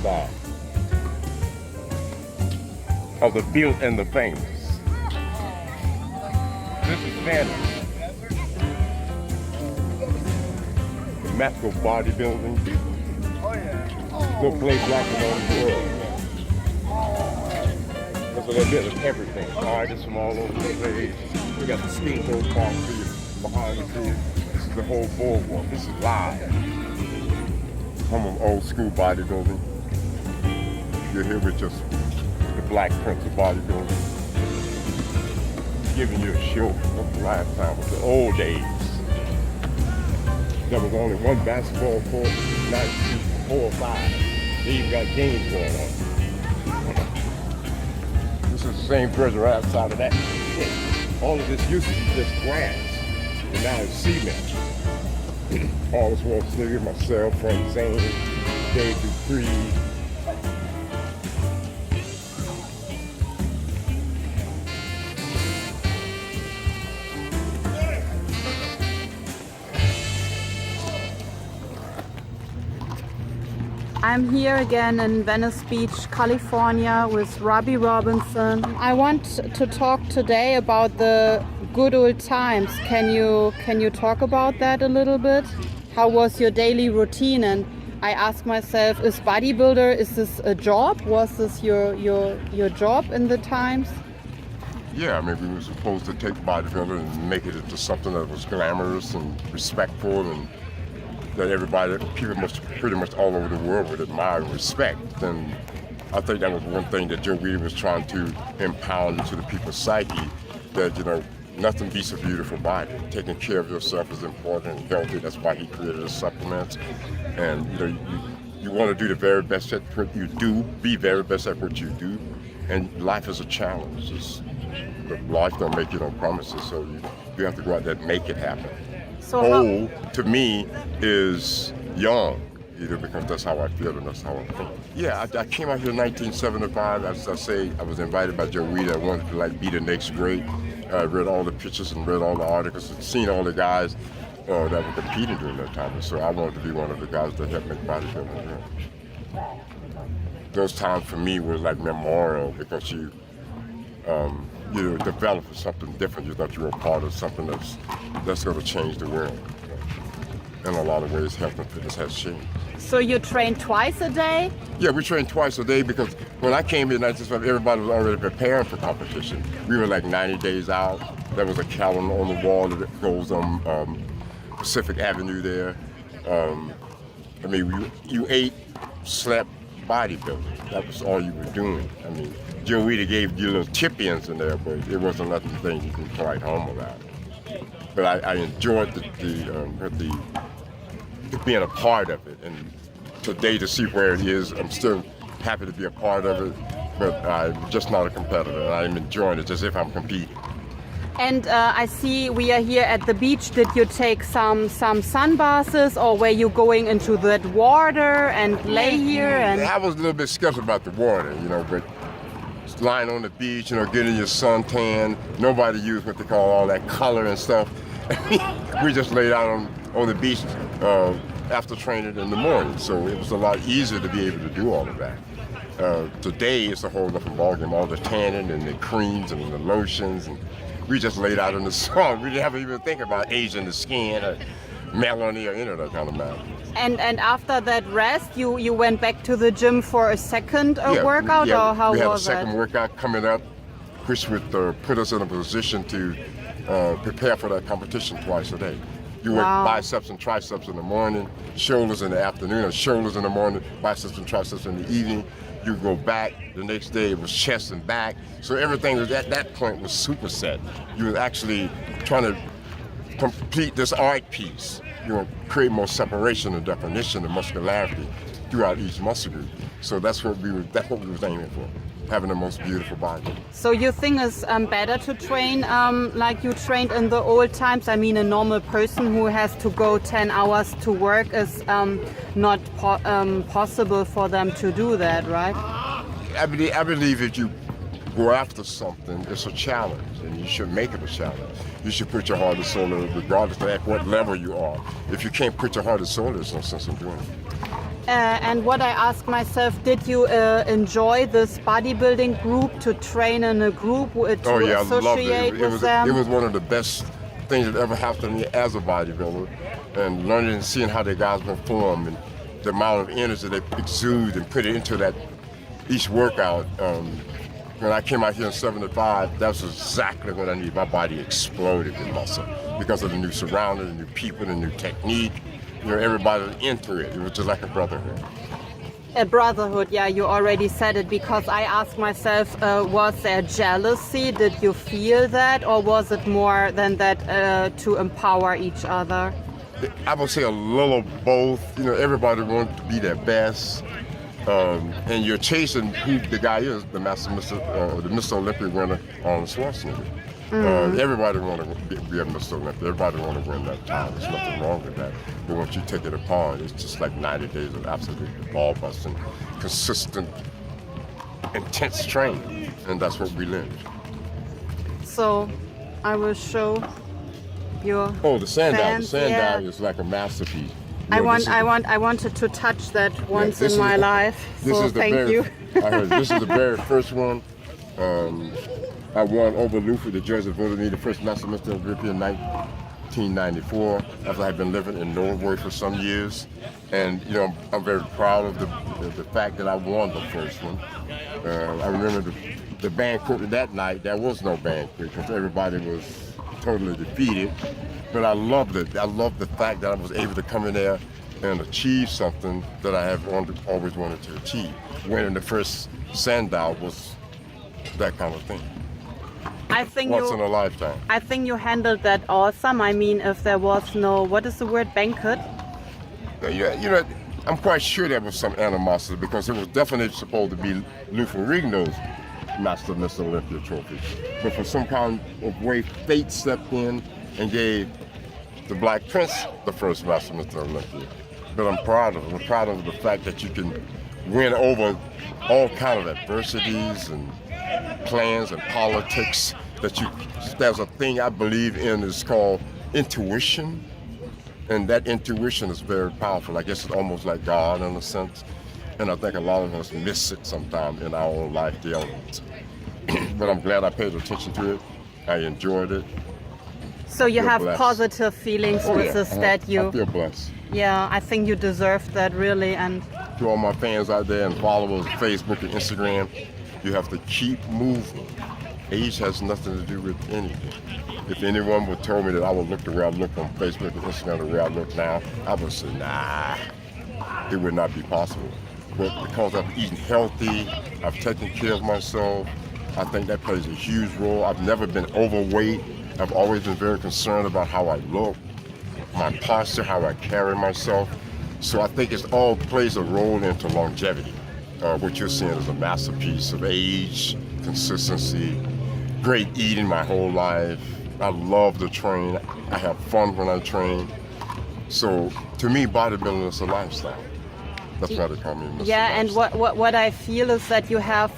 lifestyle of the built and the famous. This is Venice. The mecca of bodybuilding. No place like it on the world. There's a little bit of everything. Artists from all over the place. We got the steamboat park for you behind the scenes. This is the whole boardwalk. This is live. Home of old school bodybuilding. You're here with just the Black Prince of bodybuilding. Giving you a show of the lifetime of the old days. There was only one basketball court, 4 or 5. They even got games going on. This is the same prison right outside of that. All of this used to be just grass, and now it's cement. All this one city, myself, Frank Zane, Dave Dupree. I'm here again in Venice Beach, California with Robby Robinson. I want to talk today about the good old times. Can you talk about that a little bit? How was your daily routine? And I ask myself, is bodybuilder, is this a job? Was this your job in the times? Yeah, I mean, we were supposed to take bodybuilding and make it into something that was glamorous and respectful and that people pretty much all over the world would admire and respect. And I think that was one thing that Joe Weedy was trying to impound into the people's psyche, that, nothing beats a beautiful body. Taking care of yourself is important and healthy. That's why he created the supplements. And, you want to do the very best at what you do, be very best at what you do. And life is a challenge. Life don't make you no promises, so you have to go out there and make it happen. So old, to me, is young, because that's how I feel and that's how I think. Yeah, I came out here in 1975. As I say, I was invited by Joe Weedy. I wanted to be the next great. I read all the pictures and read all the articles and seen all the guys that were competing during that time. And so I wanted to be one of the guys that helped make bodybuilding. Those times for me were like memorial, because you develop something different. You thought you were a part of something that's going to change the world. In a lot of ways, health and fitness has changed. So you train twice a day? Yeah, we train twice a day, because when I came here in 1975, everybody was already preparing for competition. We were like 90 days out. There was a calendar on the wall that goes on Pacific Avenue there. You ate, slept, bodybuilding. That was all you were doing. Joe Weedy gave you little tip-ins in there, but it wasn't nothing you can write home about. But I enjoyed the being a part of it, and today to see where it is, I'm still happy to be a part of it, but I'm just not a competitor, and I'm enjoying it as if I'm competing. And I see we are here at the beach. Did you take some sun baths, or were you going into that water and lay here? And I was a little bit skeptical about the water, but lying on the beach, getting your suntan. Nobody used what they call all that color and stuff. We just laid out on the beach after training in the morning, so it was a lot easier to be able to do all of that. Today it's a whole different ballgame. All the tanning and the creams and the lotions, and we just laid out in the sun. We didn't have to even think about aging the skin or melanin or any of that kind of matter. And after that rest, you went back to the gym for a second workout, or how was that? We had a second workout coming up, which would put us in a position to prepare for that competition twice a day. You work biceps and triceps in the morning, shoulders in the afternoon, or shoulders in the morning, biceps and triceps in the evening. You go back, the next day it was chest and back. So everything was, at that point, was superset. You were actually trying to complete this art piece. You want to create more separation and definition and muscularity throughout each muscle group. So that's what we were aiming for, having the most beautiful body. So you think it's better to train like you trained in the old times? A normal person who has to go 10 hours to work is not possible for them to do that, right? I believe if you go after something, it's a challenge, and you should make it a challenge. You should put your heart and soul in it, regardless of at what level you are. If you can't put your heart and soul in it, there's no sense in doing it. And what I asked myself, did you enjoy this bodybuilding group, to train in a group, to Oh yeah, I loved associate it. with them? It was one of the best things that ever happened to me as a bodybuilder, and learning and seeing how the guys perform and the amount of energy they exude and put it into that each workout. When I came out here in '75, that's exactly what I needed. My body exploded with muscle because of the new surroundings, the new people, the new technique. You know, everybody was into it. It was just like a brotherhood. A brotherhood, yeah, you already said it, because I asked myself, was there jealousy? Did you feel that? Or was it more than that, to empower each other? I would say a little of both. You know, everybody wants to be their best. And you're chasing who the guy is, the Mr. Olympia winner, Arnold Schwarzenegger. Everybody want to be a Mr. Olympia. Everybody want to win that title. There's nothing wrong with that. But once you take it upon, it's just like 90 days of absolute ball-busting, consistent, intense training. And that's what we live. So, I will show your Oh, the sand dive. The fans, sand yeah. dive is like a masterpiece. I wanted to touch that once in my life, so thank you. I heard this is the very first one. I won over Luffy, the judge that voted me the first Master Mr. Olympia in 1994, after I had been living in Norway for some years. And you know, I'm very proud of the fact that I won the first one. I remember the banquet that night. There was no banquet because everybody was totally defeated. But I loved it. I loved the fact that I was able to come in there and achieve something that I have always wanted to achieve. Winning the first sand dive was that kind of thing. I think Once in a lifetime. I think you handled that awesome. I mean, if there was no, what is the word, banquet? Yeah, you know, I'm quite sure there was some animosity because it was definitely supposed to be Luther Rigno's Master of Mr. Olympia trophy. But for some kind of way, fate stepped in and gave the Black Prince the first Master of Mr. Olympia. But I'm proud of it. I'm proud of the fact that you can win over all kind of adversities and plans and politics. There's a thing I believe in, is called intuition. And that intuition is very powerful. I guess it's almost like God in a sense. And I think a lot of us miss it sometimes in our own life dealings. But I'm glad I paid attention to it. I enjoyed it. So you have positive feelings with this, that you... I feel blessed. Yeah, I think you deserve that, really. And to all my fans out there and followers on Facebook and Instagram, you have to keep moving. Age has nothing to do with anything. If anyone would tell me that I would look the way I look on Facebook and Instagram the way I look now, I would say, nah, it would not be possible. But because I've eaten healthy, I've taken care of myself, I think that plays a huge role. I've never been overweight. I've always been very concerned about how I look, my posture, how I carry myself. So I think it all plays a role into longevity. What you're seeing is a masterpiece of age, consistency, great eating my whole life. I love to train. I have fun when I train. So to me, bodybuilding is a lifestyle. That's why they call me Mr. yeah, and what I feel is that you have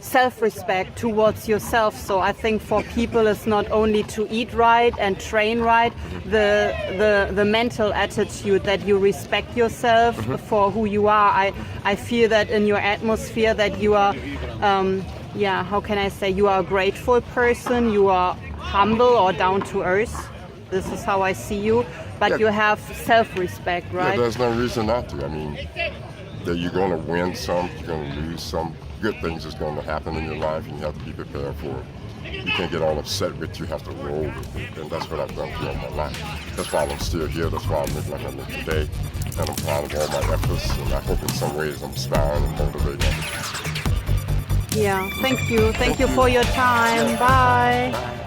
self-respect towards yourself. So I think for people, it's not only to eat right and train right, the mental attitude that you respect yourself for who you are. I feel that in your atmosphere that you are, how can I say, you are a grateful person, you are humble or down to earth. This is how I see you. But you have self-respect, right? Yeah, there's no reason not to. I mean, that you're going to win some, you're going to lose some. Good things is going to happen in your life, and you have to be prepared for it. You can't get all upset with it, you have to roll with it, and that's what I've done throughout my life. That's why I'm still here, that's why I'm living like I live today, and I'm proud of all my efforts, and I hope in some ways I'm inspiring and motivating others. Yeah, thank you. Thank you for your time. Bye.